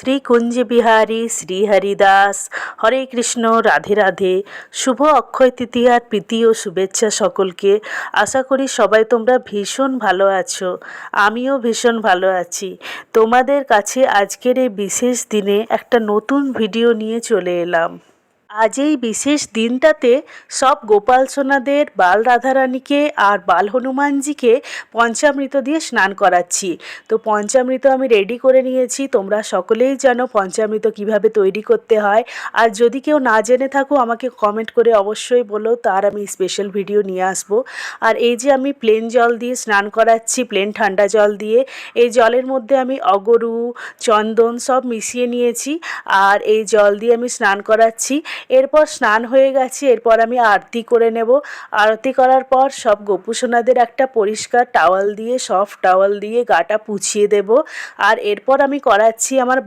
শ্রী কুঞ্জ বিহারী শ্রী হরিদাস। হরে কৃষ্ণ, রাধে রাধে। শুভ অক্ষয় তৃতীয়ার প্রীতি ও শুভেচ্ছা সকলকে। আশা করি সবাই তোমরা ভীষণ ভালো আছো। আমিও ভীষণ ভালো আছি। তোমাদের কাছে আজকের এই বিশেষ দিনে একটা নতুন ভিডিও নিয়ে চলে এলাম। আজ এই বিশেষ দিনটাতে সব গোপাল সোনাদের, বাল রাধারানীকে আর বাল হনুমানজিকে পঞ্চামৃত দিয়ে স্নান করাচ্ছি। তো পঞ্চামৃত আমি রেডি করে নিয়েছি। তোমরা সকলেই জানো পঞ্চামৃত কিভাবে তৈরি করতে হয়। আর যদি কেউ না জেনে থাকো আমাকে কমেন্ট করে অবশ্যই বলো, তার আমি স্পেশাল ভিডিও নিয়ে আসবো। আর এই যে আমি প্লেন জল দিয়ে স্নান করাচ্ছি, প্লেন ঠান্ডা জল দিয়ে। এই জলের মধ্যে আমি অগরু, চন্দন সব মিশিয়ে নিয়েছি আর এই জল দিয়ে আমি স্নান করাচ্ছি। এরপর স্নান হয়ে গেছে, এরপর আমি আরতি করে নেব। আরতি করার পর সব গোপুসোনাদের একটা পরিষ্কার টাওয়াল দিয়ে, সফট টাওয়াল দিয়ে গাটা পুছিয়ে দেব। আর এরপর আমি করাচ্ছি আমার